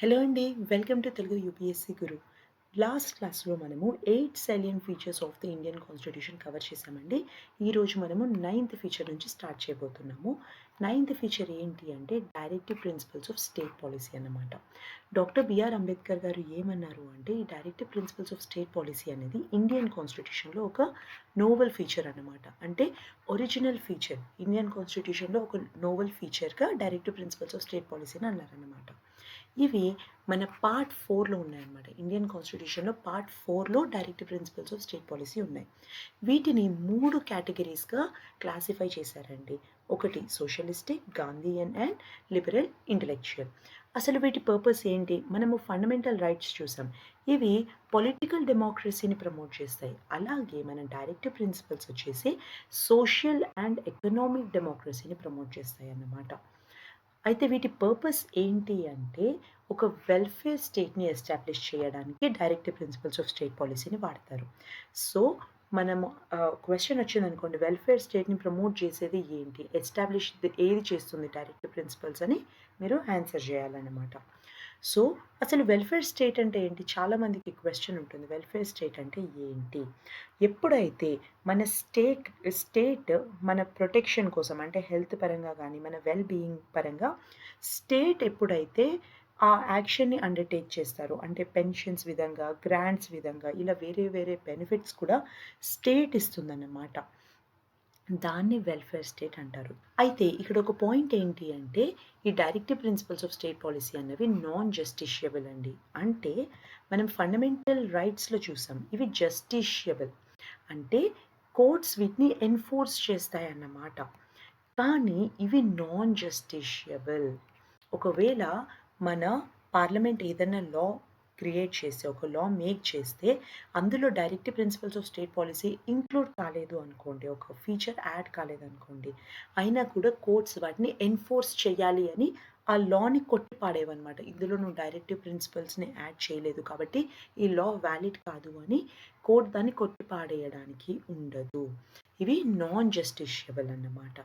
Hello అండి. Welcome to Telugu UPSC Guru. Last క్లాస్‌లో మనము 8 salient features of the Indian constitution cover చేశామండి. ఈరోజు మనము నైన్త్ ఫీచర్ నుంచి స్టార్ట్ చేయబోతున్నాము. నైన్త్ ఫీచర్ ఏంటి అంటే directive principles of state policy అన్నమాట. డాక్టర్ బిఆర్ అంబేద్కర్ గారు ఏమన్నారు అంటే ఈ directive principles of state policy అనేది ఇండియన్ కాన్స్టిట్యూషన్‌లో ఒక నోవెల్ ఫీచర్ అన్నమాట. అంటే ఒరిజినల్ ఫీచర్ ఇండియన్ కాన్స్టిట్యూషన్‌లో ఒక నోవెల్ ఫీచర్‌గా directive principles of state policy అని అన్నారన్నమాట. ఇవి మన పార్ట్ 4లో ఉన్నాయన్నమాట. ఇండియన్ కాన్స్టిట్యూషన్‌లో పార్ట్ 4లో directive principles of state policy ఉన్నాయి. వీటిని 3 కేటగిరీస్‌గా క్లాసిఫై చేశారండి. ఒకటి socialistic, Gandhian and liberal intellectual. అసలు వీటి పర్పస్ ఏంటి? మనము ఫండమెంటల్ రైట్స్ చూసాం. ఇవి పొలిటికల్ డెమోక్రసీని ప్రమోట్ చేస్తాయి. అలాగే మన డైరెక్టివ్ ప్రిన్సిపల్స్ వచ్చేసి సోషల్ అండ్ ఎకనామిక్ డెమోక్రసీని ప్రమోట్ చేస్తాయన్నమాట. అయితే వీటి పర్పస్ ఏంటి అంటే, ఒక వెల్ఫేర్ స్టేట్‌ని ఎస్టాబ్లిష్ చేయడానికి డైరెక్టివ్ ప్రిన్సిపల్స్ ఆఫ్ స్టేట్ పాలిసీని వాడతారు. సో, మనము క్వెషన్ వచ్చిందనుకోండి, వెల్ఫేర్ స్టేట్‌ని ప్రమోట్ చేసేది ఏంటి? ఏది చేస్తుంది డైరెక్టివ్ ప్రిన్సిపల్స్ అని మీరు ఆన్సర్ చేయాలన్నమాట. సో, అసలు వెల్ఫేర్ స్టేట్ అంటే ఏంటి? చాలామందికి క్వెషన్ ఉంటుంది. వెల్ఫేర్ స్టేట్ అంటే ఏంటి? ఎప్పుడైతే మన స్టేట్ మన ప్రొటెక్షన్ కోసం అంటే హెల్త్ పరంగా గానీ, మన వెల్ బీయింగ్ పరంగా స్టేట్ ఎప్పుడైతే ఆ యాక్షన్‌ని అండర్‌టేక్ చేస్తారో, అంటే పెన్షన్స్ విధంగా, గ్రాంట్స్ విధంగా ఇలా వేరే వేరే బెనిఫిట్స్ కూడా స్టేట్ ఇస్తుందన్నమాట. దాన్ని వెల్ఫేర్ స్టేట్ అంటారు. అయితే ఇక్కడ ఒక పాయింట్ ఏంటి అంటే, ఈ directive principles of state policy అన్నవి నాన్ జస్టిషియబుల్ అండి. అంటే మనం ఫండమెంటల్ రైట్స్‌లో చూసాం. ఇవి జస్టిషియబుల్. అంటే కోర్ట్స్ వీటిని ఎన్ఫోర్స్ చేస్తాయన్నమాట. కానీ ఇవి నాన్ జస్టిషియబుల్. ఒకవేళ మన పార్లమెంట్ ఏదైనా లా క్రియేట్ చేస్తే, ఒక లా మేక్ చేస్తే, అందులో directive principles of state policy include కాలేదు అనుకోండి, ఒక ఫీచర్ యాడ్ కాలేదనుకోండి, అయినా కూడా కోర్ట్స్ వాటిని ఎన్ఫోర్స్ చేయాలి అని ఆ లాని కొట్టి పాడేవన్నమాట. ఇందులో నువ్వు డైరెక్టివ్ ప్రిన్సిపల్స్‌ని యాడ్ చేయలేదు కాబట్టి ఈ లా వ్యాలిడ్ కాదు అని కోర్ట్ దాన్ని కొట్టి పాడేయడానికి ఉండదు. ఇవి నాన్ జస్టిషియబుల్ అన్నమాట.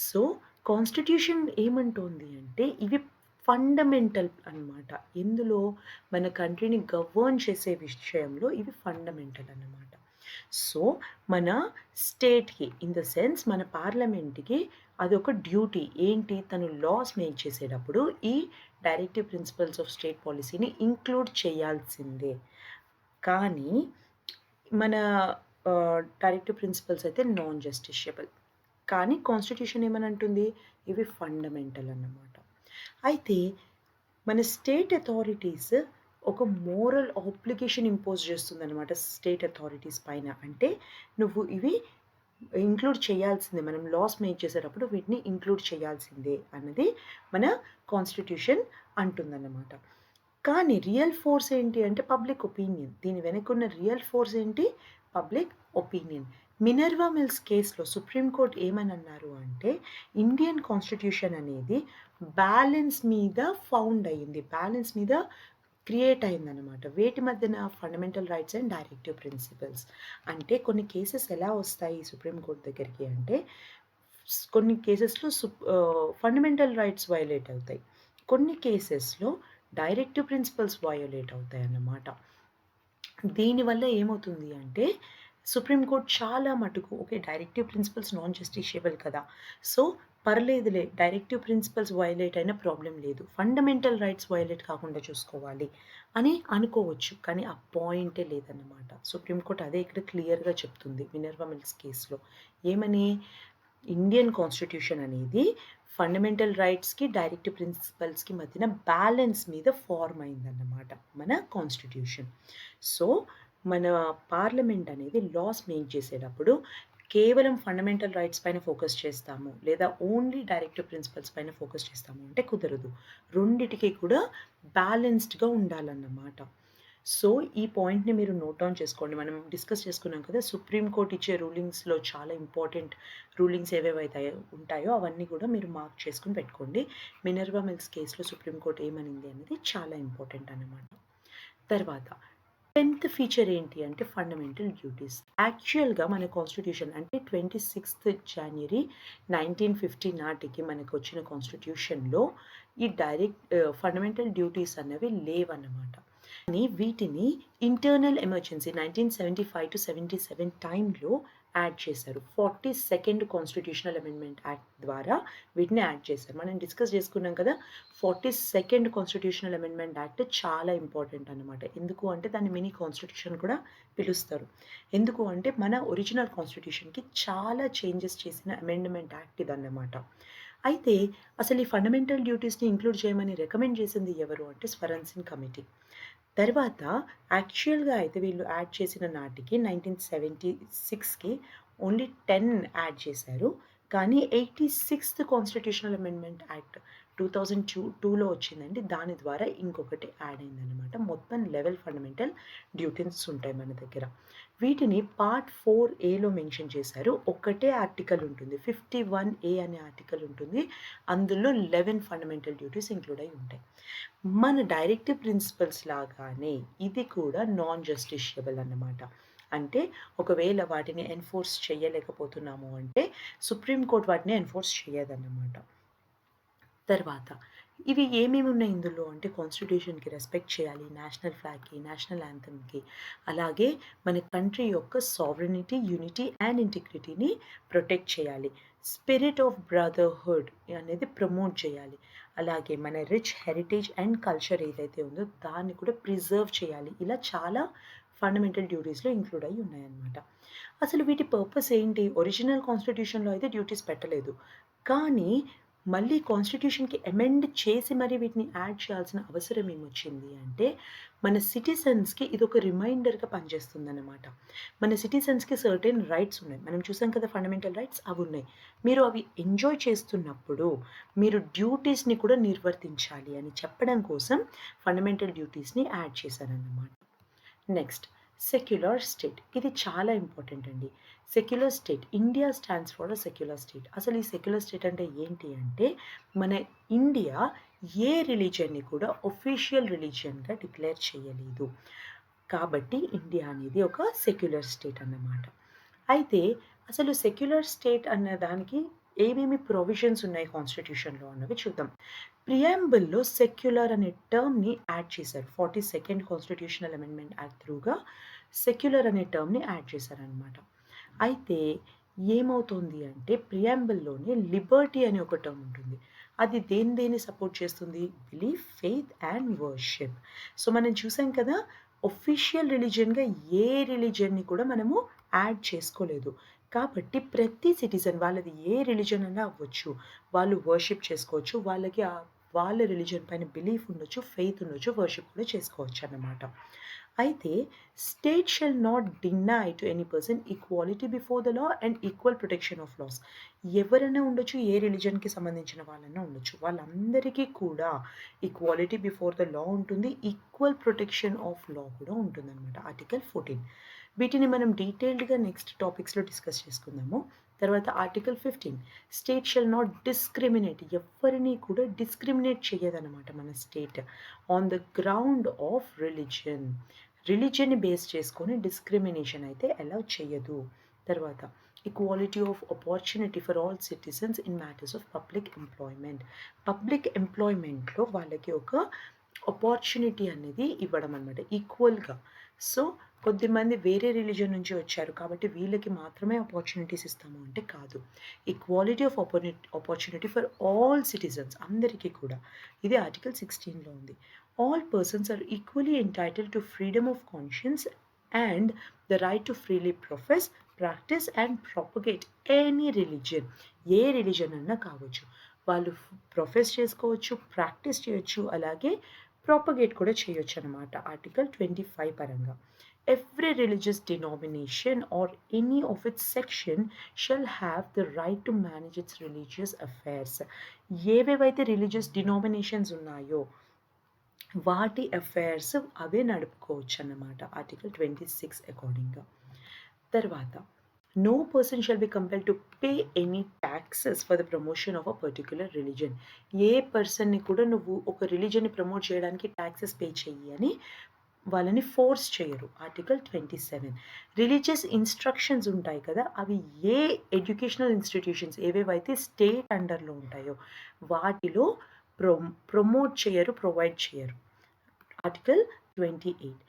సో, కాన్స్టిట్యూషన్ ఏమంటోంది అంటే, ఇవి ఫండమెంటల్ అన్నమాట. ఎందులో మన కంట్రీని గవర్న్ చేసే విషయంలో ఇవి ఫండమెంటల్ అన్నమాట. సో, మన స్టేట్‌కి ఇన్ ద సెన్స్ మన పార్లమెంట్‌కి అదొక డ్యూటీ. ఏంటి? తను లాస్ మేక్ చేసేటప్పుడు ఈ డైరెక్టివ్ ప్రిన్సిపల్స్ ఆఫ్ స్టేట్ పాలిసీని ఇంక్లూడ్ చేయాల్సిందే. కానీ మన డైరెక్టివ్ ప్రిన్సిపల్స్ అయితే నాన్ జస్టిషియబుల్. కానీ కాన్స్టిట్యూషన్ ఏమనంటుంది? ఇవి ఫండమెంటల్ అన్నమాట. అయితే మన స్టేట్ అథారిటీస్ ఒక మోరల్ ఆబ్లిగేషన్ ఇంపోజ్ చేస్తుందనమాట స్టేట్ అథారిటీస్ పైన. అంటే నువ్వు ఇవి ఇంక్లూడ్ చేయాల్సిందే. మనం లాస్ మేక్ చేసేటప్పుడు వీటిని ఇంక్లూడ్ చేయాల్సిందే అన్నది మన కాన్స్టిట్యూషన్ అంటుందన్నమాట. కానీ రియల్ ఫోర్స్ ఏంటి అంటే పబ్లిక్ ఒపీనియన్. దీని వెనకున్న రియల్ ఫోర్స్ ఏంటి? Public opinion. మినర్వా మిల్స్ కేస్‌లో సుప్రీం కోర్ట్ ఏమనన్నారు అంటే, ఇండియన్ కాన్స్టిట్యూషన్ అనేది బ్యాలెన్స్ మీద ఫౌండ్ అయ్యింది. బ్యాలెన్స్ మీద క్రియేట్ అయిందనమాట. వేటి మధ్యన? Fundamental rights and directive principles. అంటే కొన్ని కేసెస్ ఎలా వస్తాయి సుప్రీం కోర్ట్ దగ్గరికి అంటే, కొన్ని కేసెస్‌లో ఫండమెంటల్ రైట్స్ వయోలేట్ అవుతాయి. కొన్ని కేసెస్‌లో డైరెక్టివ్ ప్రిన్సిపల్స్ వయోలేట్ అవుతాయన్నమాట. దీనివల్ల ఏమవుతుంది అంటే, సుప్రీం కోర్ట్ చాలా మటుకు okay. Directive principles non justiciable కదా! సో, పర్లేదులే డైరెక్టివ్ ప్రిన్సిపల్స్ వయోలేట్ అయినా ప్రాబ్లమ్ లేదు. ఫండమెంటల్ రైట్స్ వయోలేట్ కాకుండా చూసుకోవాలి అని అనుకోవచ్చు. కానీ ఆ పాయింటే లేదన్నమాట. సుప్రీం కోర్ట్ అదే ఇక్కడ క్లియర్‌గా చెప్తుంది మినర్వా మిల్స్ కేస్‌లో. ఏమని? ఇండియన్ కాన్స్టిట్యూషన్ అనేది ఫండమెంటల్ రైట్స్‌కి, డైరెక్టివ్ ప్రిన్సిపల్స్‌కి మధ్యన బ్యాలెన్స్ మీద ఫార్మ్ అయిందన్నమాట మన కాన్స్టిట్యూషన్. సో, మన పార్లమెంట్ అనేది లాస్ మేక్ చేసేటప్పుడు కేవలం ఫండమెంటల్ రైట్స్ పైన ఫోకస్ చేస్తాము. లేదా ఓన్లీ డైరెక్టివ్ ప్రిన్సిపల్స్ పైన ఫోకస్ చేస్తాము అంటే కుదరదు. రెండిటికి కూడా బ్యాలెన్స్డ్‌గా ఉండాలన్నమాట. సో, ఈ పాయింట్‌ని మీరు నోట్ డౌన్ చేసుకోండి. మనం డిస్కస్ చేసుకున్నాం కదా! సుప్రీం కోర్ట్ ఇచ్చే రూలింగ్స్‌లో చాలా ఇంపార్టెంట్ రూలింగ్స్ ఉంటాయో అవన్నీ కూడా మీరు మార్క్ చేసుకొని పెట్టుకోండి. మినర్వా మిల్స్ కేస్‌లో సుప్రీం కోర్ట్ ఏమనింది అనేది చాలా ఇంపార్టెంట్ అన్నమాట. తర్వాత 10థ్ ఫీచర్ ఏంటి అంటే ఫండమెంటల్ డ్యూటీస్. యాక్చువల్‌గా మన కాన్స్టిట్యూషన్ అంటే 26థ్ జాన్వరి 1950 నాటికి మనకొచ్చిన కాన్స్టిట్యూషన్‌లో ఈ డైరెక్ట్ ఫండమెంటల్ డ్యూటీస్ అనేవి లేవన్నమాట. కానీ వీటిని ఇంటర్నల్ ఎమర్జెన్సీ 1975-77 టైంలో యాడ్ చేశారు. 42nd కాన్స్టిట్యూషనల్ అమెండ్మెంట్ యాక్ట్ ద్వారా వీటిని యాడ్ చేశారు. మనం డిస్కస్ చేసుకున్నాం కదా! 42nd కాన్స్టిట్యూషనల్ అమెండ్మెంట్ యాక్ట్ చాలా ఇంపార్టెంట్ అన్నమాట. ఎందుకు అంటే దాన్ని మినీ కాన్స్టిట్యూషన్ కూడా పిలుస్తారు. ఎందుకు అంటే మన ఒరిజినల్ కాన్స్టిట్యూషన్‌కి చాలా చేంజెస్ చేసిన అమెండ్మెంట్ యాక్ట్ ఇదన్నమాట. అయితే అసలు ఈ ఫండమెంటల్ డ్యూటీస్‌ని ఇంక్లూడ్ చేయమని రికమెండ్ చేసింది ఎవరు అంటే స్వరణ్ సింగ్ కమిటీ. తర్వాత యాక్చువల్‌గా అయితే వీళ్ళు యాడ్ చేసిన నాటికి 1976కి ఓన్లీ 10 యాడ్ చేశారు. కానీ 86థ్ కాన్స్టిట్యూషనల్ అమెండ్మెంట్ యాక్ట్ 2002లో వచ్చిందండి. దాని ద్వారా ఇంకొకటి యాడ్ అయిందనమాట. మొత్తం 11 ఫండమెంటల్ డ్యూటీస్ ఉంటాయి మన దగ్గర. వీటిని పార్ట్ 4ఏలో మెన్షన్ చేశారు. ఒకటే ఆర్టికల్ ఉంటుంది. 51A అనే ఆర్టికల్ ఉంటుంది. అందులో 11 ఫండమెంటల్ డ్యూటీస్ ఇంక్లూడ్ అయి ఉంటాయి. మన డైరెక్టివ్ ప్రిన్సిపల్స్ లాగానే ఇది కూడా నాన్ జస్టిషియబుల్ అన్నమాట. అంటే ఒకవేళ వాటిని ఎన్ఫోర్స్ చేయలేకపోతున్నాము అంటే సుప్రీం కోర్ట్ వాటిని ఎన్ఫోర్స్ చేయదన్నమాట. తర్వాత ఇవి ఏమేమి ఉన్నాయి ఇందులో అంటే కాన్స్టిట్యూషన్‌కి రెస్పెక్ట్ చేయాలి, నేషనల్ ఫ్లాగ్‌కి, నేషనల్ యాంథెమ్‌కి, అలాగే మన కంట్రీ యొక్క సావరెనిటీ, యూనిటీ అండ్ ఇంటిగ్రిటీని ప్రొటెక్ట్ చేయాలి. స్పిరిట్ ఆఫ్ బ్రదర్‌హుడ్ అనేది ప్రమోట్ చేయాలి. అలాగే మన రిచ్ హెరిటేజ్ అండ్ కల్చర్ ఏదైతే ఉందో దాన్ని కూడా ప్రిజర్వ్ చేయాలి. ఇలా చాలా ఫండమెంటల్ డ్యూటీస్‌లో ఇంక్లూడ్ అయ్యి ఉన్నాయన్నమాట. అసలు వీటి పర్పస్ ఏంటి? ఒరిజినల్ కాన్స్టిట్యూషన్‌లో అయితే డ్యూటీస్ పెట్టలేదు. కానీ మళ్ళీ కాన్స్టిట్యూషన్‌కి అమెండ్ చేసి మరి వీటిని యాడ్ చేయాల్సిన అవసరం ఏమొచ్చింది అంటే, మన సిటిజన్స్‌కి ఇదొక రిమైండర్‌గా పనిచేస్తుందన్నమాట. మన సిటిజన్స్‌కి సర్టెన్ రైట్స్ ఉన్నాయి. మనం చూసాం కదా ఫండమెంటల్ రైట్స్ అవున్నాయి. మీరు అవి ఎంజాయ్ చేస్తున్నప్పుడు, మీరు డ్యూటీస్‌ని కూడా నిర్వర్తించాలి అని చెప్పడం కోసం ఫండమెంటల్ డ్యూటీస్‌ని యాడ్ చేశారన్నమాట. Next secular state. ఇది చాలా ఇంపార్టెంట్ అండి. Secular state India stands for a secular state. అసలు ఈ సెక్యులర్ స్టేట్ అంటే ఏంటి అంటే మన ఇండియా ఏ రిలీజియన్‌ని కూడా ఒఫీషియల్ రిలీజియన్‌గా డిక్లేర్ చేయలేదు. కాబట్టి ఇండియా అనేది ఒక సెక్యులర్ స్టేట్ అన్నమాట. అయితే అసలు సెక్యులర్ స్టేట్ అన్న దానికి ఏమేమి ప్రొవిజన్స్ ఉన్నాయి కాన్స్టిట్యూషన్‌లో అన్నవి చూద్దాం. ప్రియాంబుల్‌లో సెక్యులర్ అనే టర్మ్‌ని యాడ్ చేశారు. 42nd కాన్స్టిట్యూషనల్ అమెండ్మెంట్ యాక్ట్ త్రూగా సెక్యులర్ అనే టర్మ్‌ని యాడ్ చేశారనమాట. అయితే ఏమవుతుంది అంటే ప్రియాంబుల్‌లోనే లిబర్టీ అనే ఒక టర్మ్ ఉంటుంది. అది దేన్ని సపోర్ట్ చేస్తుంది? Belief, faith and worship. So మనం చూసాం కదా! ఒఫీషియల్ రిలీజియన్‌గా ఏ రిలీజియన్‌ని కూడా మనము యాడ్ చేసుకోలేదు. కాబట్టి ప్రతి సిటిజన్ వాళ్ళది ఏ రిలీజియన్ అన్నా అవ్వచ్చు. వాళ్ళు వర్షిప్ చేసుకోవచ్చు. వాళ్ళకి వాళ్ళ రిలీజియన్ పైన బిలీఫ్ ఉండొచ్చు, ఫెయిత్ ఉండొచ్చు, వర్షిప్ కూడా చేసుకోవచ్చన్నమాట. అయితే state shall not deny to any person equality before the law and equal protection of laws. ఎవరైనా ఉండొచ్చు, ఏ రిలీజియన్‌కి సంబంధించిన వాళ్ళన్నా ఉండొచ్చు. వాళ్ళందరికీ కూడా ఈక్వాలిటీ బిఫోర్ ద లా ఉంటుంది. ఈక్వల్ ప్రొటెక్షన్ ఆఫ్ లా కూడా ఉంటుందన్నమాట. ఆర్టికల్ 14. వీటిని మనం డీటెయిల్డ్‌గా నెక్స్ట్ టాపిక్స్‌లో డిస్కస్ చేసుకుందాము. తర్వాత article 15 state shall not discriminate. ఎవ్వరిని కూడా డిస్క్రిమినేట్ చేయదనమాట మన state on the ground of religion. రిలీజియన్‌ని బేస్ చేసుకొని డిస్క్రిమినేషన్ అయితే అలౌ చేయదు. తర్వాత equality of opportunity for all citizens in matters of public employment. Public ఎంప్లాయ్‌మెంట్‌లో వాళ్ళకి ఒక ఆపర్చునిటీ అనేది ఇవ్వడం అనమాట ఈక్వల్‌గా. సో కొద్దిమంది వేరే రిలీజియన్ నుంచి వచ్చారు కాబట్టి వీళ్ళకి మాత్రమే ఆపర్చునిటీస్ ఇస్తాము అంటే కాదు. Equality of opportunity for all citizens అందరికీ కూడా. ఇది ఆర్టికల్ 16లో ఉంది. All persons are equally entitled to freedom of conscience and the right to freely profess, practice and propagate any religion. ఏ రిలీజియన్ అన్నా కావచ్చు. వాళ్ళు ప్రొఫెస్ చేసుకోవచ్చు, ప్రాక్టీస్ చేయొచ్చు, అలాగే ప్రొపగేట్ కూడా చేయొచ్చు అనమాట ఆర్టికల్ 25 పరంగా. Every religious denomination or any of its section shall have the right to manage its religious affairs. ఏవేవైతే రిలీజియస్ డినామినేషన్స్ ఉన్నాయో వాటి అఫైర్స్ అవే నడుపుకోవచ్చు అన్నమాట ఆర్టికల్ 26 అకార్డింగ్గా. తర్వాత no person shall be compelled to pay any taxes for the promotion of a particular religion. ఏ పర్సన్ని కూడా నువ్వు ఒక రిలీజన్ని ప్రమోట్ చేయడానికి ట్యాక్సెస్ పే చెయ్యి అని వాళ్ళని ఫోర్స్ చేయరు. ఆర్టికల్ 27 రిలీజియస్ ఇన్స్ట్రక్షన్స్ ఉంటాయి కదా, అవి ఎడ్యుకేషనల్ ఇన్స్టిట్యూషన్స్ ఏవేవైతే స్టేట్ అండర్లో ఉంటాయో వాటిలో ప్రమోట్ చేయరు, ప్రొవైడ్ చేయరు. Article 28.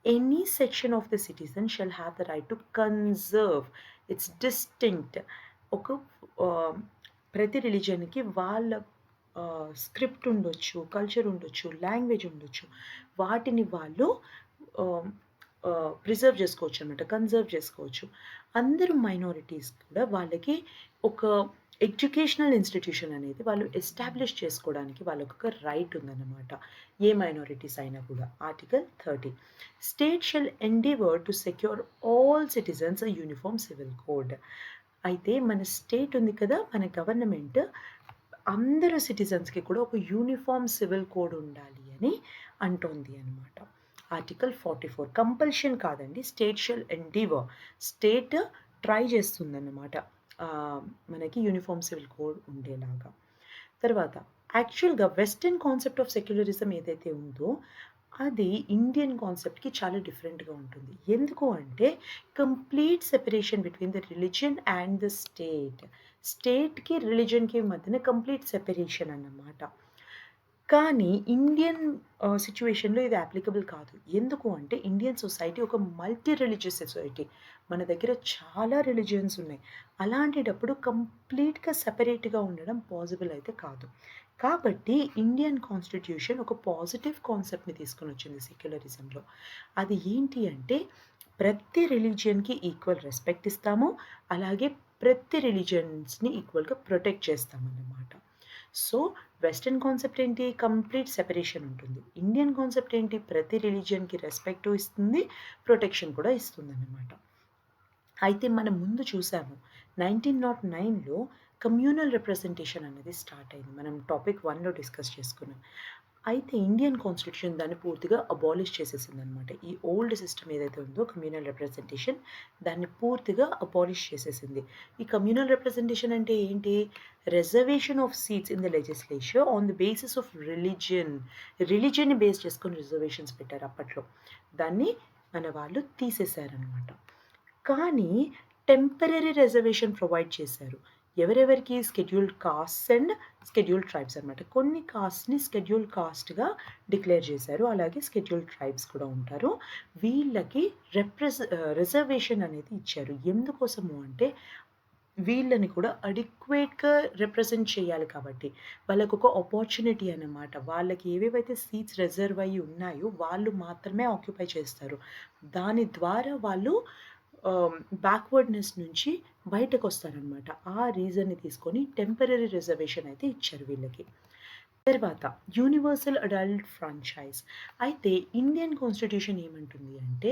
Any section of the citizen shall have the right to conserve its distinct. ఒక ప్రతి రిలీజియన్కి వాళ్ళ స్క్రిప్ట్ ఉండొచ్చు, కల్చర్ ఉండొచ్చు, లాంగ్వేజ్ ఉండొచ్చు. వాటిని వాళ్ళు ప్రిజర్వ్ చేసుకోవచ్చు అనమాట, కన్జర్వ్ చేసుకోవచ్చు. అందరూ మైనారిటీస్ కూడా వాళ్ళకి ఒక ఎడ్యుకేషనల్ ఇన్స్టిట్యూషన్ అనేది వాళ్ళు ఎస్టాబ్లిష్ చేసుకోవడానికి వాళ్ళకు ఒక రైట్ ఉందన్నమాట, ఏ మైనారిటీస్ అయినా కూడా. Article 30. State shall endeavour to secure all citizens a uniform civil code. అయితే మన స్టేట్ ఉంది కదా, మన గవర్నమెంట్ అందరు సిటిజన్స్కి కూడా ఒక యూనిఫామ్ సివిల్ కోడ్ ఉండాలి అని అంటోంది అనమాట. ఆర్టికల్ 44. కంపల్షన్ కాదండి, state shall endeavour. State try చేస్తుందన్నమాట మనకి యూనిఫామ్ సివిల్ కోడ్ ఉండేలాగా. తర్వాత యాక్చువల్గా వెస్టర్న్ కాన్సెప్ట్ ఆఫ్ సెక్యులరిజం ఏదైతే ఉందో అది ఇండియన్ కాన్సెప్ట్కి చాలా డిఫరెంట్గా ఉంటుంది. ఎందుకు అంటే complete separation between the religion and the state. స్టేట్కి రిలీజియన్కి మధ్యన కంప్లీట్ సెపరేషన్ అన్నమాట. కానీ ఇండియన్ సిచ్యువేషన్లో ఇది అప్లికబుల్ కాదు. ఎందుకు అంటే ఇండియన్ సొసైటీ ఒక మల్టీ రిలీజియస్ సొసైటీ. మన దగ్గర చాలా రిలీజియన్స్ ఉన్నాయి. అలాంటప్పుడు కంప్లీట్గా సెపరేట్గా ఉండడం పాసిబుల్ అయితే కాదు. కాబట్టి ఇండియన్ కాన్స్టిట్యూషన్ ఒక పాజిటివ్ కాన్సెప్ట్ని తీసుకొని వచ్చింది సెక్యులరిజంలో. అది ఏంటి అంటే ప్రతి రిలీజియన్కి ఈక్వల్ రెస్పెక్ట్ ఇస్తాము, అలాగే ప్రతి రిలీజియన్స్ని ఈక్వల్గా ప్రొటెక్ట్ చేస్తామన్నమాట. సో వెస్టర్న్ కాన్సెప్ట్ ఏంటి, కంప్లీట్ సెపరేషన్ ఉంటుంది. ఇండియన్ కాన్సెప్ట్ ఏంటి, ప్రతి రిలీజియన్కి రెస్పెక్ట్ ఇస్తుంది, ప్రొటెక్షన్ కూడా ఇస్తుంది అన్నమాట. అయితే మనం ముందు చూసాము 1909లో కమ్యూనల్ రిప్రజెంటేషన్ అనేది స్టార్ట్ అయింది. మనం టాపిక్ 1లో డిస్కస్ చేసుకున్నాం. అయితే ఇండియన్ కాన్స్టిట్యూషన్ దాన్ని పూర్తిగా అబాలిష్ చేసేసింది అనమాట. ఈ ఓల్డ్ సిస్టమ్ ఏదైతే ఉందో కమ్యూనల్ రిప్రజెంటేషన్, దాన్ని పూర్తిగా అబాలిష్ చేసేసింది. ఈ కమ్యూనల్ రిప్రజెంటేషన్ అంటే ఏంటి, reservation of seats in the legislature on the basis of రిలీజియన్ని బేస్ చేసుకొని రిజర్వేషన్స్ పెట్టారు అప్పట్లో. దాన్ని మన వాళ్ళు తీసేశారనమాట. కానీ టెంపరరీ రిజర్వేషన్ ప్రొవైడ్ చేశారు. ఎవరెవరికి, scheduled costs and scheduled tribes అనమాట. కొన్ని కాస్ట్ని స్కెడ్యూల్డ్ కాస్ట్గా డిక్లేర్ చేశారు, అలాగే స్కెడ్యూల్డ్ ట్రైబ్స్ కూడా ఉంటారు. వీళ్ళకి రిజర్వేషన్ అనేది ఇచ్చారు. ఎందుకోసము అంటే వీళ్ళని కూడా అడిక్వేట్గా రిప్రజెంట్ చేయాలి కాబట్టి, వాళ్ళకు ఒక ఆపర్చునిటీ అన్నమాట. వాళ్ళకి ఏవేవైతే సీట్స్ రిజర్వ్ అయ్యి ఉన్నాయో వాళ్ళు మాత్రమే ఆక్యుపై చేస్తారు. దాని ద్వారా వాళ్ళు బ్యాక్వర్డ్నెస్ నుంచి బయటకు వస్తారనమాట. ఆ రీజన్ని తీసుకొని టెంపరరీ రిజర్వేషన్ అయితే ఇచ్చారు వీళ్ళకి. తర్వాత యూనివర్సల్ అడల్ట్ ఫ్రాంచైజ్. అయితే ఇండియన్ కాన్స్టిట్యూషన్ ఏమంటుంది అంటే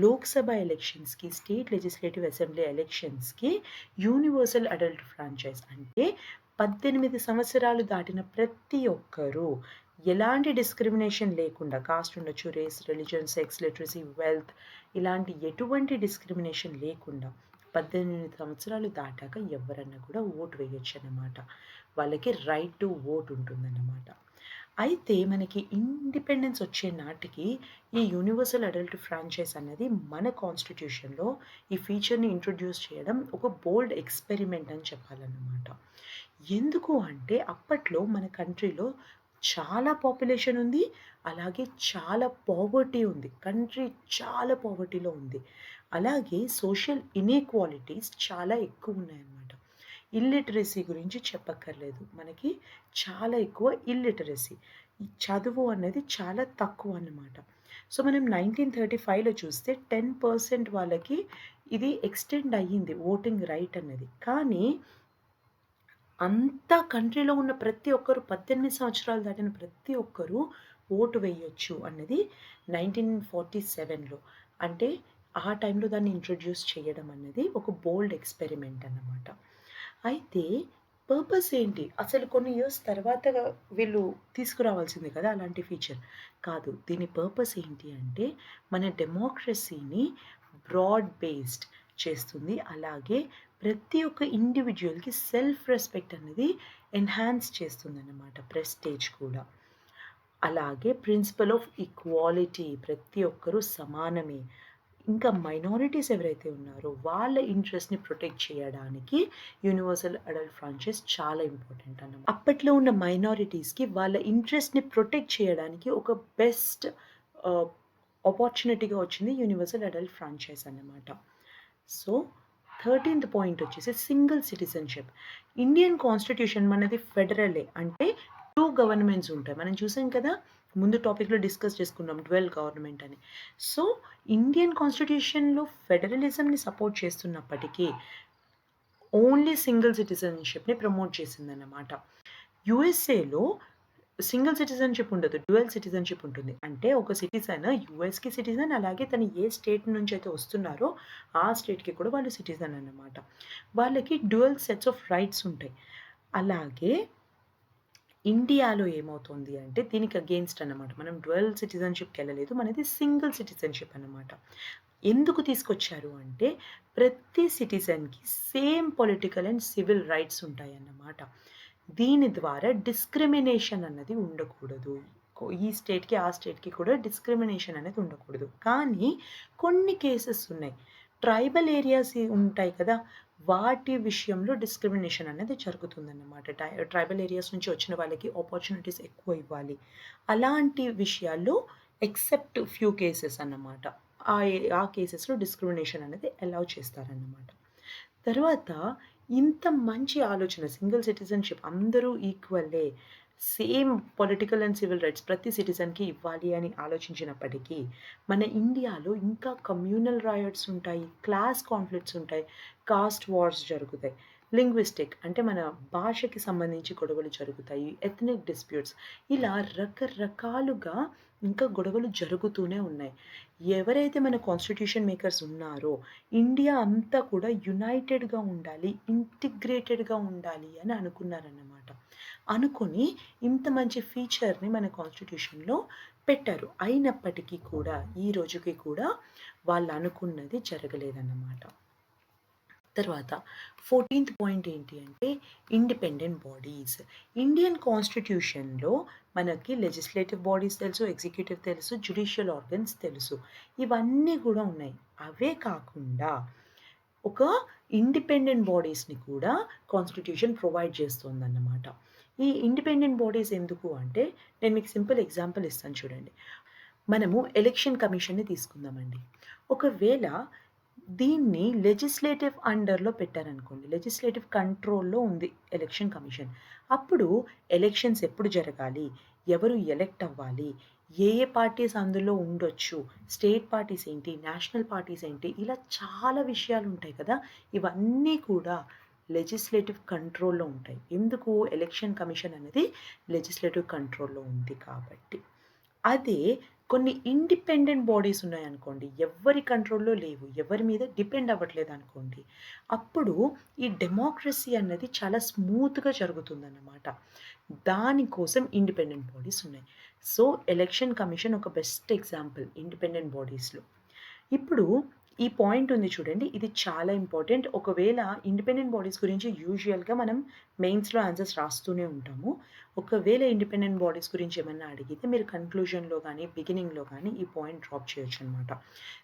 లోక్సభ ఎలక్షన్స్కి, స్టేట్ లెజిస్లేటివ్ అసెంబ్లీ ఎలక్షన్స్కి యూనివర్సల్ అడల్ట్ ఫ్రాంచైజ్ అంటే 18 సంవత్సరాలు దాటిన ప్రతి ఒక్కరూ ఎలాంటి డిస్క్రిమినేషన్ లేకుండా, కాస్ట్ ఉండొచ్చు, race, religion, sex, literacy, wealth, ఇలాంటి ఎటువంటి డిస్క్రిమినేషన్ లేకుండా 18 సంవత్సరాలు దాటాక ఎవరన్నా కూడా ఓటు వేయొచ్చు అన్నమాట. వాళ్ళకి రైట్ టు ఓట్ ఉంటుందన్నమాట. అయితే మనకి ఇండిపెండెన్స్ వచ్చే నాటికి ఈ యూనివర్సల్ అడల్ట్ ఫ్రాంచైజ్ అనేది మన కాన్స్టిట్యూషన్లో ఈ ఫీచర్ని ఇంట్రొడ్యూస్ చేయడం ఒక బోల్డ్ ఎక్స్పెరిమెంట్ అని చెప్పాలన్నమాట. ఎందుకు అంటే అప్పట్లో మన కంట్రీలో చాలా పాపులేషన్ ఉంది, అలాగే చాలా పావర్టీ ఉంది. కంట్రీ చాలా పావర్టీలో ఉంది. అలాగే సోషల్ ఇన్ఈక్వాలిటీస్ చాలా ఎక్కువ ఉన్నాయన్నమాట. ఇల్లిటరసీ గురించి చెప్పక్కర్లేదు. మనకి చాలా ఎక్కువ ఇల్లిటరసీ. ఈ చదువు అనేది చాలా తక్కువ అన్నమాట. సో మనం 1935లో చూస్తే 10% వాళ్ళకి ఇది ఎక్స్టెండ్ అయ్యింది ఓటింగ్ రైట్ అన్నది. కానీ అంతా కంట్రీలో ఉన్న ప్రతి ఒక్కరు 18 సంవత్సరాలు దాటిన ప్రతి ఒక్కరూ ఓటు వేయొచ్చు అన్నది 1947లో. అంటే ఆ టైంలో దాన్ని ఇంట్రొడ్యూస్ చేయడం అన్నది ఒక బోల్డ్ ఎక్స్పెరిమెంట్ అన్నమాట. అయితే పర్పస్ ఏంటి, అసలు కొన్ని ఇయర్స్ తర్వాత వీళ్ళు తీసుకురావాల్సింది కదా అలాంటి ఫీచర్. కాదు, దీని పర్పస్ ఏంటి అంటే మన డెమోక్రసీని బ్రాడ్ బేస్డ్ చేస్తుంది. అలాగే ప్రతి ఒక్క ఇండివిజువల్కి సెల్ఫ్ రెస్పెక్ట్ అనేది ఎన్హాన్స్ చేస్తుందన్నమాట, ప్రెస్టేజ్ కూడా. అలాగే ప్రిన్సిపల్ ఆఫ్ ఈక్వాలిటీ, ప్రతి ఒక్కరూ సమానమే. ఇంకా మైనారిటీస్ ఎవరైతే ఉన్నారో వాళ్ళ ఇంట్రెస్ట్‌ని ప్రొటెక్ట్ చేయడానికి యూనివర్సల్ అడల్ట్ ఫ్రాంచైజ్ చాలా ఇంపార్టెంట్ అన్నమాట. అప్పట్లో ఉన్న మైనారిటీస్‌కి వాళ్ళ ఇంట్రెస్ట్‌ని ప్రొటెక్ట్ చేయడానికి ఒక బెస్ట్ ఆహ్, ఆపర్చునిటీగా వచ్చింది యూనివర్సల్ అడల్ట్ ఫ్రాంచైజ్ అన్నమాట. సో, 13థ్ పాయింట్ వచ్చేసి సింగిల్ సిటిజన్‌షిప్. ఇండియన్ కాన్స్టిట్యూషన్ మనది ఫెడరలే. అంటే 2 గవర్నమెంట్స్ ఉంటాయి. మనం చూసాం కదా! ముందు టాపిక్‌లో డిస్కస్ చేసుకున్నాం డ్యుయల్ గవర్నమెంట్ అని. సో, ఇండియన్ కాన్స్టిట్యూషన్‌లో ఫెడరలిజంని సపోర్ట్ చేస్తున్నప్పటికీ ఓన్లీ సింగిల్ సిటిజన్‌షిప్‌ని ప్రమోట్ చేసిందన్నమాట. యూఎస్ఏలో సింగిల్ సిటిజన్‌షిప్ ఉండదు. డ్యుయల్ సిటిజన్‌షిప్ ఉంటుంది. అంటే ఒక సిటిజన్ యూఎస్‌కి సిటిజన్ అలాగే తను ఏ స్టేట్ నుంచైతే వస్తున్నారో ఆ స్టేట్‌కి కూడా వాళ్ళు సిటిజన్ అన్నమాట. వాళ్ళకి డ్యుయల్ సెట్స్ ఆఫ్ రైట్స్ ఉంటాయి. అలాగే ఇండియాలో ఏమవుతుంది అంటే దీనికి అగెయిన్స్ట్ అన్నమాట. మనం డ్యుయల్ సిటిజన్‌షిప్‌కెళ్ళలేదు. మనది సింగిల్ సిటిజన్‌షిప్ అన్నమాట. ఎందుకు తీసుకొచ్చారు అంటే ప్రతి సిటిజన్‌కి same political and civil rights ఉంటాయన్నమాట. దీని ద్వారా డిస్క్రిమినేషన్ అన్నది ఉండకూడదు. ఈ స్టేట్‌కి, ఆ స్టేట్‌కి కూడా డిస్క్రిమినేషన్ అనేది ఉండకూడదు. కానీ కొన్ని కేసెస్ ఉన్నాయి. ట్రైబల్ ఏరియాస్ ఉంటాయి కదా! వాటి విషయంలో డిస్క్రిమినేషన్ అనేది జరుగుతుందన్నమాట. ట్రైబల్ ఏరియాస్ నుంచి వచ్చిన వాళ్ళకి ఆపర్చునిటీస్ ఎక్కువ ఇవ్వాలి. అలాంటి విషయాల్లో ఎక్సెప్ట్ ఫ్యూ కేసెస్ అన్నమాట. ఆ కేసెస్‌లో డిస్క్రిమినేషన్ అనేది అలౌ చేస్తారన్నమాట. తర్వాత ఇంత మంచి ఆలోచన సింగిల్ సిటిజన్‌షిప్ అందరూ ఈక్వలే. Same political and civil rights ప్రతి సిటిజన్‌కి ఇవ్వాలి అని ఆలోచించినప్పటికీ, మన ఇండియాలో ఇంకా కమ్యూనల్ రాయట్స్ ఉంటాయి, క్లాస్ కాన్‌ఫ్లిక్ట్స్ ఉంటాయి, కాస్ట్ వార్స్ జరుగుతాయి. లింగ్విస్టిక్ అంటే మన భాషకి సంబంధించి గొడవలు జరుగుతాయి. ఎథ్నిక్ డిస్ప్యూట్స్ ఇలా రకరకాలుగా ఇంకా గొడవలు జరుగుతూనే ఉన్నాయి. ఎవరైతే మన కాన్స్టిట్యూషన్ మేకర్స్ ఉన్నారో ఇండియా అంతా కూడా యునైటెడ్‌గా ఉండాలి, ఇంటిగ్రేటెడ్‌గా ఉండాలి అని అనుకున్నారన్నమాట. అనుకుని ఇంత మంచి ఫీచర్‌ని మన కాన్స్టిట్యూషన్‌లో పెట్టారు. అయినప్పటికీ కూడా ఈ రోజుకి కూడా వాళ్ళనుకున్నది జరగలేదన్నమాట. తర్వాత 14థ్ పాయింట్ ఏంటి అంటే ఇండిపెండెంట్ బాడీస్. ఇండియన్ కాన్స్టిట్యూషన్‌లో మనకి లెజిస్లేటివ్ బాడీస్ తెలుసు, ఎగ్జిక్యూటివ్ తెలుసు, జ్యుడిషియల్ ఆర్గన్స్ తెలుసు. ఇవన్నీ గూడా ఉన్నాయి. అవే కాకుండా ఒక ఇండిపెండెంట్ బాడీస్‌ని కూడా కాన్స్టిట్యూషన్ ప్రొవైడ్ చేస్తోందన్నమాట. ఈ ఇండిపెండెంట్ బాడీస్ ఎందుకు అంటే నేను మీకు సింపుల్ ఎగ్జాంపుల్ ఇస్తాను చూడండి. మనము ఎలక్షన్ కమిషన్‌ని తీసుకుందామండి. ఒకవేళ దీన్ని లెజిస్లేటివ్ అండర్‌లో పెట్టారనుకోండి. లెజిస్లేటివ్ కంట్రోల్‌లో ఉంది ఎలక్షన్ కమిషన్. అప్పుడు ఎలక్షన్స్ ఎప్పుడు జరగాలి? ఎవరు ఎలెక్ట్ అవ్వాలి? ఏ ఏ పార్టీస్ అందులో ఉండొచ్చు? స్టేట్ పార్టీస్ ఏంటి? నేషనల్ పార్టీస్ ఏంటి? ఇలా చాలా విషయాలుంటాయి కదా! ఇవన్నీ కూడా లెజిస్లేటివ్ కంట్రోల్‌లో ఉంటాయి. ఎందుకు? ఎలక్షన్ కమిషన్ అనేది లెజిస్లేటివ్ కంట్రోల్‌లో ఉంది కాబట్టి. అదే కొన్ని ఇండిపెండెంట్ బాడీస్ ఉన్నాయనుకోండి. ఎవ్వరి కంట్రోల్‌లో లేవు. ఎవరి మీద డిపెండ్ అవ్వట్లేదనుకోండి. అప్పుడు ఈ డెమోక్రసీ అన్నది చాలా స్మూత్‌గా జరుగుతుందన్నమాట. దానికోసం ఇండిపెండెంట్ బాడీస్ ఉన్నాయి. సో, ఎలక్షన్ కమిషన్ ఒక బెస్ట్ ఎగ్జాంపుల్ ఇండిపెండెంట్ బాడీస్‌లో. ఇప్పుడు ఈ పాయింట్ ఉంది చూడండి. ఇది చాలా ఇంపార్టెంట్. ఒకవేళ ఇండిపెండెంట్ బాడీస్ గురించి యూజువల్‌గా మనం మెయిన్స్‌లో ఆన్సర్స్ రాస్తూనే ఉంటాము. ఒకవేళ ఇండిపెండెంట్ బాడీస్ గురించి ఏమన్నా అడిగితే మీరు కన్క్లూజన్‌లో గాని, బిగినింగ్‌లో గాని ఈ పాయింట్ డ్రాప్ చేయొచ్చనమాట.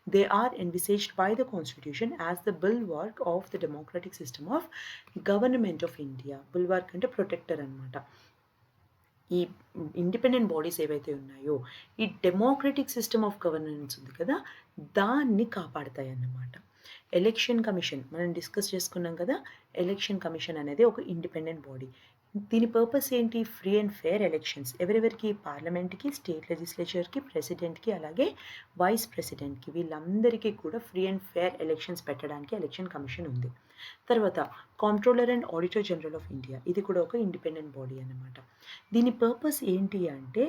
They are envisaged by the constitution as the bulwark of the democratic system of government of India. Bulwark అంటే ప్రొటెక్టర్ అనమాట. ఈ ఇండిపెండెంట్ బాడీస్ ఏవైతే ఉన్నాయో, ఈ డెమోక్రటిక్ సిస్టమ్ ఆఫ్ గవర్నెన్స్ ఉంది కదా! దాన్ని కాపాడతాయన్నమాట. ఎలక్షన్ కమిషన్ మనం డిస్కస్ చేసుకున్నాం కదా! ఎలక్షన్ కమిషన్ అనేది ఒక ఇండిపెండెంట్ బాడీ. దీని పర్పస్ ఏంటి? Free and fair elections. ఎవరెవరికి? పార్లమెంట్‌కి, స్టేట్ లెజిస్లేచర్‌కి, ప్రెసిడెంట్‌కి అలాగే వైస్ ప్రెసిడెంట్‌కి వీళ్ళందరికీ కూడా ఫ్రీ అండ్ ఫెయిర్ ఎలక్షన్స్ పెట్టడానికి ఎలక్షన్ కమిషన్ ఉంది. తర్వాత comptroller and auditor general of India. ఇది కూడా ఒక ఇండిపెండెంట్ బాడీ అన్నమాట. దీని పర్పస్ ఏంటి అంటే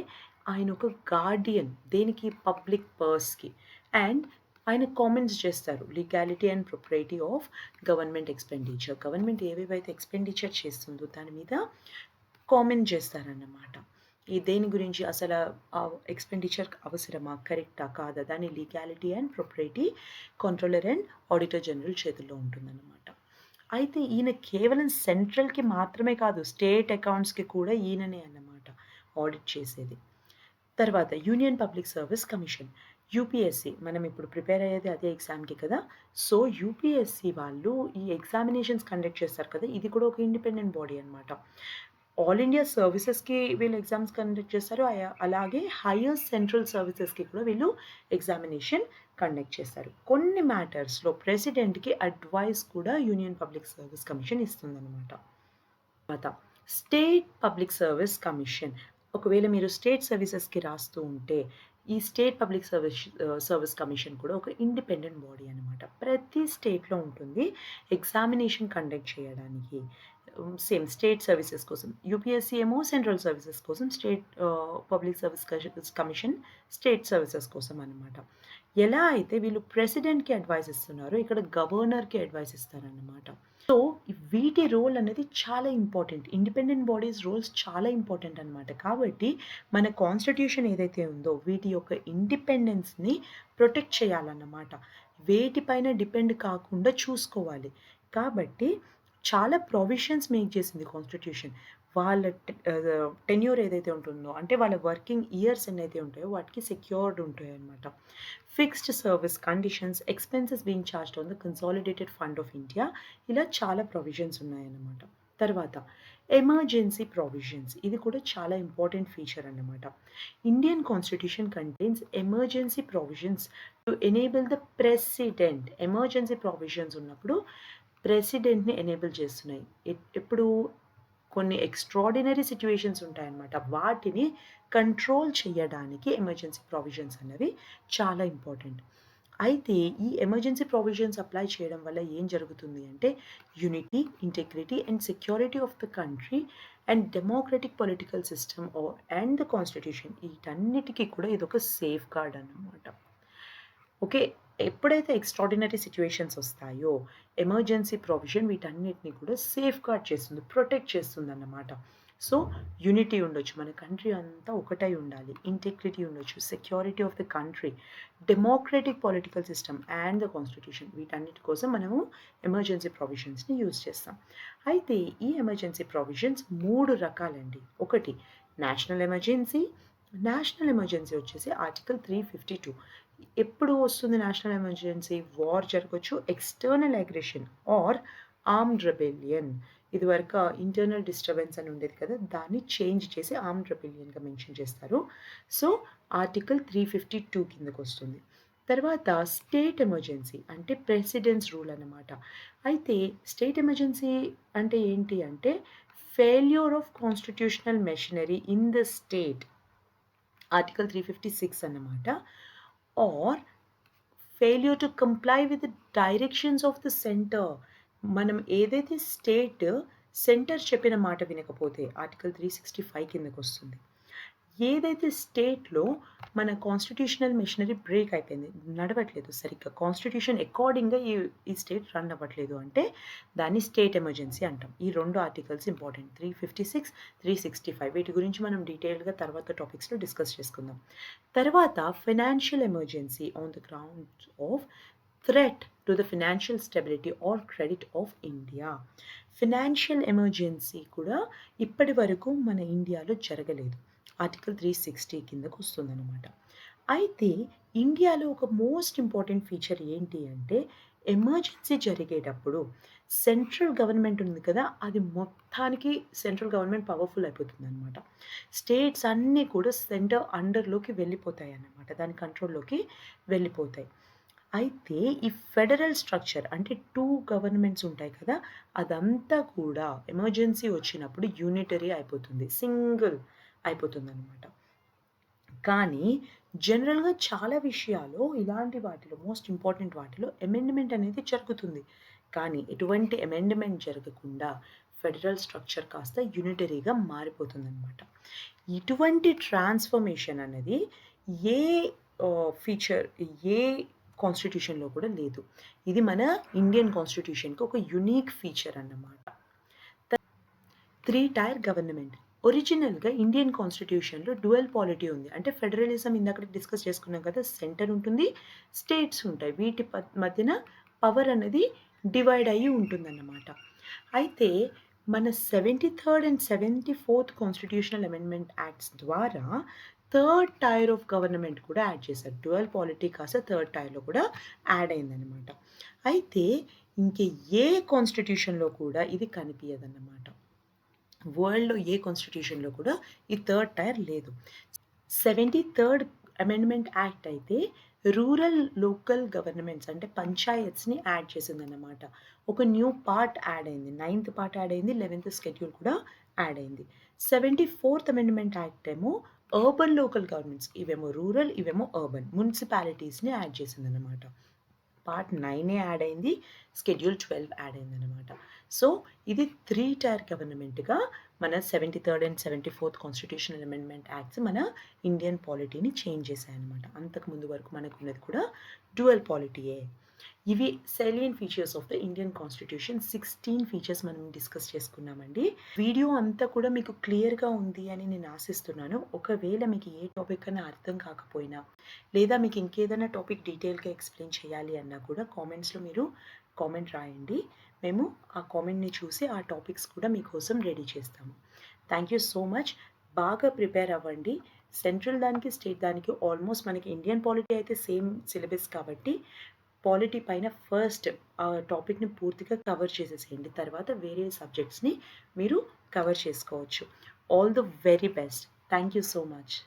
ఆయన ఒక గార్డియన్. దేనికి? పబ్లిక్ పర్స్‌కి. అండ్ ఆయన కామెంట్స్ చేస్తారు. Legality and propriety of government expenditure. Government ఏవేవైతే ఎక్స్‌పెండిచర్ చేస్తుందో దాని మీద కామెంట్ చేస్తారన్నమాట. ఈ దేని గురించి అసల ఎక్స్‌పెండిచర్ అవసరమా? కరెక్టా? కాదా? దాని legality and propriety controller and auditor general చేతుల్లో ఉంటుందన్నమాట. అయితే ఈయన కేవలం సెంట్రల్‌కి మాత్రమే కాదు, స్టేట్ అకౌంట్స్‌కి కూడా ఈయననే అన్నమాట ఆడిట్ చేసేది. తర్వాత union public service commission. UPSC మనం ఇప్పుడు ప్రిపేర్ అయ్యేది అదే ఎగ్జామ్‌కి కదా! సో, యూపీఎస్సీ వాళ్ళు ఈ ఎగ్జామినేషన్స్ కండక్ట్ చేస్తారు కదా! ఇది కూడా ఒక ఇండిపెండెంట్ బాడీ అనమాట. ఆల్ ఇండియా సర్వీసెస్‌కి వీళ్ళు ఎగ్జామ్స్ కండక్ట్ చేస్తారు. అలాగే హైయర్ సెంట్రల్ సర్వీసెస్‌కి కూడా వీళ్ళు ఎగ్జామినేషన్ కండక్ట్ చేస్తారు. కొన్ని మ్యాటర్స్‌లో ప్రెసిడెంట్‌కి అడ్వైస్ కూడా యూనియన్ పబ్లిక్ సర్వీస్ కమిషన్ ఇస్తుందనమాట. తర్వాత స్టేట్ పబ్లిక్ సర్వీస్ కమిషన్. ఒకవేళ మీరు స్టేట్ సర్వీసెస్‌కి రాస్తూ ఉంటే, ఈ స్టేట్ పబ్లిక్ సర్వీస్ కమిషన్ కూడా ఒక ఇండిపెండెంట్ బాడీ అనమాట. ప్రతి స్టేట్‌లో ఉంటుంది. ఎగ్జామినేషన్ కండక్ట్ చేయడానికి. సేమ్ స్టేట్ సర్వీసెస్ కోసం. యూపీఎస్సీ ఏమో సెంట్రల్ సర్వీసెస్ కోసం, state public service commission state services కోసం అనమాట. ఎలా అయితే వీళ్ళు ప్రెసిడెంట్‌కి అడ్వైస్ ఇస్తున్నారో, ఇక్కడ గవర్నర్‌కి అడ్వైస్ ఇస్తారన్నమాట. సో, వీటి రోల్ అనేది చాలా ఇంపార్టెంట్. ఇండిపెండెంట్ బాడీస్ రోల్స్ చాలా ఇంపార్టెంట్ అనమాట. కాబట్టి మన కాన్స్టిట్యూషన్ ఏదైతే ఉందో వీటి యొక్క ఇండిపెండెన్స్‌ని ప్రొటెక్ట్ చేయాలన్నమాట. వేటిపైన డిపెండ్ కాకుండా చూసుకోవాలి. కాబట్టి చాలా ప్రొవిజన్స్ మేక్ చేసింది కాన్స్టిట్యూషన్. వాళ్ళ టెన్యూర్ ఏదైతే ఉంటుందో అంటే వాళ్ళ వర్కింగ్ ఇయర్స్ ఎన్నైతే ఉంటాయో వాటికి సెక్యూర్డ్ ఉంటాయన్నమాట. Fixed service conditions, expenses being charged on the consolidated fund of India ఇలా చాలా ప్రొవిజన్స్ ఉన్నాయన్నమాట. తర్వాత ఎమర్జెన్సీ ప్రొవిజన్స్ ఇది కూడా చాలా ఇంపార్టెంట్ ఫీచర్ అన్నమాట. Indian constitution contains emergency provisions to enable the president. Emergency provisions ఉన్నప్పుడు ప్రెసిడెంట్‌ని ఎనేబుల్ చేస్తున్నాయి. ఎప్పుడు కొన్ని ఎక్స్‌ట్రార్డినరీ సిట్యుయేషన్స్ ఉంటాయన్నమాట. వాటిని కంట్రోల్ చేయడానికి ఎమర్జెన్సీ ప్రొవిజన్స్ అనేవి చాలా ఇంపార్టెంట్. అయితే ఈ ఎమర్జెన్సీ ప్రొవిజన్స్ అప్లై చేయడం వల్ల ఏం జరుగుతుంది అంటే unity, integrity and security of the country and democratic political system and the constitution వీటన్నిటికి కూడా ఇదొక సేఫ్‌గార్డ్ అన్నమాట. ఓకే. ఎప్పుడైతే ఎక్స్‌ట్రార్డినరీ సిట్యుయేషన్స్ వస్తాయో, ఎమర్జెన్సీ ప్రొవిజన్ వీటన్నిటిని కూడా సేఫ్‌గార్డ్ చేస్తుంది. ప్రొటెక్ట్ చేస్తుందన్నమాట. సో, యూనిటీ ఉండొచ్చు. మన కంట్రీ అంతా ఒకటై ఉండాలి. ఇంటిగ్రిటీ ఉండొచ్చు. Security of the country, democratic political system and the constitution వీటన్నిటి కోసం మనము ఎమర్జెన్సీ ప్రొవిజన్స్‌ని యూజ్ చేస్తాం. అయితే ఈ ఎమర్జెన్సీ ప్రొవిజన్స్ 3 రకాలండి. ఒకటి నేషనల్ ఎమర్జెన్సీ. నేషనల్ ఎమర్జెన్సీ వచ్చేసి ఆర్టికల్ 352. ఎప్పుడు వస్తుంది నేషనల్ ఎమర్జెన్సీ? వార్ జరగొచ్చు, external aggression or armed rebellion. ఇదివరకు ఇంటర్నల్ డిస్టర్బెన్స్ అని ఉండేది కదా! దాన్ని చేంజ్ చేసి ఆర్మ్డ్ రెబెలియన్‌గా మెన్షన్ చేస్తారు. సో, ఆర్టికల్ 352 కిందకొస్తుంది. తర్వాత స్టేట్ ఎమర్జెన్సీ అంటే ప్రెసిడెంట్స్ రూల్ అన్నమాట. అయితే స్టేట్ ఎమర్జెన్సీ అంటే ఏంటి అంటే failure of constitutional machinery in the state. Article 356 అన్నమాట. Or failure to comply with the directions of the centre. మనం ఏదైతే సెంటర్ చెప్పిన మాట వినకపోతే ఆర్టికల్ 365 కిందకొస్తుంది. ఏదైతే స్టేట్‌లో మన కాన్స్టిట్యూషనల్ మెషినరీ బ్రేక్ అయిపోయింది. నడవట్లేదు సరిగ్గా. కాన్స్టిట్యూషన్ అకార్డింగ్‌గా ఈ స్టేట్ రన్ అవ్వట్లేదు అంటే దాన్ని స్టేట్ ఎమర్జెన్సీ అంటాం. ఈ 2 ఆర్టికల్స్ ఇంపార్టెంట్. 356, 365 వీటి గురించి మనం డీటెయిల్‌గా తర్వాత టాపిక్స్‌లో డిస్కస్ చేసుకుందాం. తర్వాత financial emergency on the grounds of threat to the financial stability or credit of India. Financial emergency కూడా ఇప్పటి వరకు మన ఇండియాలో జరగలేదు. ఆర్టికల్ 360 కిందకు వస్తుందన్నమాట. అయితే ఇండియాలో ఒక మోస్ట్ ఇంపార్టెంట్ ఫీచర్ ఏంటి అంటే ఎమర్జెన్సీ జరిగేటప్పుడు సెంట్రల్ గవర్నమెంట్ ఉంది కదా! అది మొత్తానికి సెంట్రల్ గవర్నమెంట్ పవర్‌ఫుల్ అయిపోతుందన్నమాట. స్టేట్స్ అన్నీ కూడా సెంటర్ అండర్‌లోకి వెళ్ళిపోతాయన్నమాట. దాని కంట్రోల్‌లోకి వెళ్ళిపోతాయి. అయితే ఈ ఫెడరల్ స్ట్రక్చర్ అంటే 2 గవర్నమెంట్స్ ఉంటాయి కదా! అదంతా కూడా ఎమర్జెన్సీ వచ్చినప్పుడు యూనిటరీ అయిపోతుంది. సింగిల్ అయిపోతుందనమాట. కానీ జనరల్‌గా చాలా విషయాల్లో ఇలాంటి వాటిలో మోస్ట్ ఇంపార్టెంట్ వాటిలో అమెండ్‌మెంట్ అనేది జరుగుతుంది. కానీ ఎటువంటి అమెండ్‌మెంట్ జరగకుండా ఫెడరల్ స్ట్రక్చర్ కాస్త యూనిటరీగా మారిపోతుందనమాట. ఇటువంటి ట్రాన్స్‌ఫర్మేషన్ అనేది ఏ ఫీచర్ ఏ కాన్స్టిట్యూషన్‌లో కూడా లేదు. ఇది మన ఇండియన్ కాన్స్టిట్యూషన్‌కి ఒక యూనిక్ ఫీచర్ అన్నమాట. 3 టైర్ గవర్నమెంట్. ఒరిజినల్‌గా ఇండియన్ కాన్స్టిట్యూషన్‌లో డ్యుయల్ పాలిటీ ఉంది. అంటే ఫెడరలిజం ఇందాక డిస్కస్ చేసుకున్నాం కదా! సెంటర్ ఉంటుంది, స్టేట్స్ ఉంటాయి. వీటి మధ్యన పవర్ అనేది డివైడ్ అయ్యి ఉంటుందన్నమాట. అయితే మన 73rd and 74th constitutional amendment acts ద్వారా థర్డ్ టైర్ ఆఫ్ గవర్నమెంట్ కూడా యాడ్ చేశారు. డ్యుయల్ పాలిటీ కాస్త థర్డ్ టైర్‌లో కూడా యాడ్ అయిందనమాట. అయితే ఇంక ఏ కాన్స్టిట్యూషన్‌లో కూడా ఇది కనిపియదన్నమాట. వరల్డ్‌లో ఏ కాన్స్టిట్యూషన్‌లో కూడా ఈ థర్డ్ టైర్ లేదు. 73rd అమెండ్మెంట్ యాక్ట్ అయితే రూరల్ లోకల్ గవర్నమెంట్స్ అంటే పంచాయత్స్‌ని యాడ్ చేసిందన్నమాట. ఒక న్యూ పార్ట్ యాడ్ అయింది. 9థ్ పార్ట్ యాడ్ అయింది. 11థ్ షెడ్యూల్ కూడా యాడ్ అయింది. 74th అమెండ్మెంట్ యాక్ట్ ఏమో అర్బన్ లోకల్ గవర్నమెంట్స్ ఇవేమో రూరల్, ఇవేమో అర్బన్ మున్సిపాలిటీస్‌ని యాడ్ చేసిందన్నమాట. పార్ట్ 9 యాడ్ అయింది. షెడ్యూల్ 12 యాడ్ అయిందనమాట. సో, ఇది 3 టైర్ గవర్నమెంట్‌గా మన 73rd and 74th constitutional amendment acts మన ఇండియన్ పాలిటీని చేంజ్ చేశాయన్నమాట. అంతకుముందు వరకు మనకున్నది కూడా డ్యుయల్ పాలిటీయే. ఇవి salient features of the Indian constitution 16 features మనం డిస్కస్ చేసుకున్నామండి. వీడియో అంతా కూడా మీకు క్లియర్‌గా ఉంది అని నేను ఆశిస్తున్నాను. ఒకవేళ మీకు ఏ టాపిక్ అన్నా అర్థం కాకపోయినా, లేదా మీకు ఇంకేదైనా టాపిక్ డీటెయిల్‌గా ఎక్స్‌ప్లెయిన్ చేయాలి అన్నా కూడా కామెంట్స్‌లో మీరు కామెంట్ రాయండి. మేము ఆ కామెంట్‌ని చూసి ఆ టాపిక్స్ కూడా మీకోసం రెడీ చేస్తాము. Thank you so much. బాగా ప్రిపేర్ అవ్వండి. సెంట్రల్ దానికి, స్టేట్ దానికి ఆల్మోస్ట్ మనకి ఇండియన్ పాలిటీ అయితే సేమ్ సిలబస్ కాబట్టి పాలిటీ పైన ఫస్ట్ ఆ టాపిక్‌ని పూర్తిగా కవర్ చేసేసేయండి. తర్వాత వేరే సబ్జెక్ట్స్‌ని మీరు కవర్ చేసుకోవచ్చు. All the very best. Thank you so much.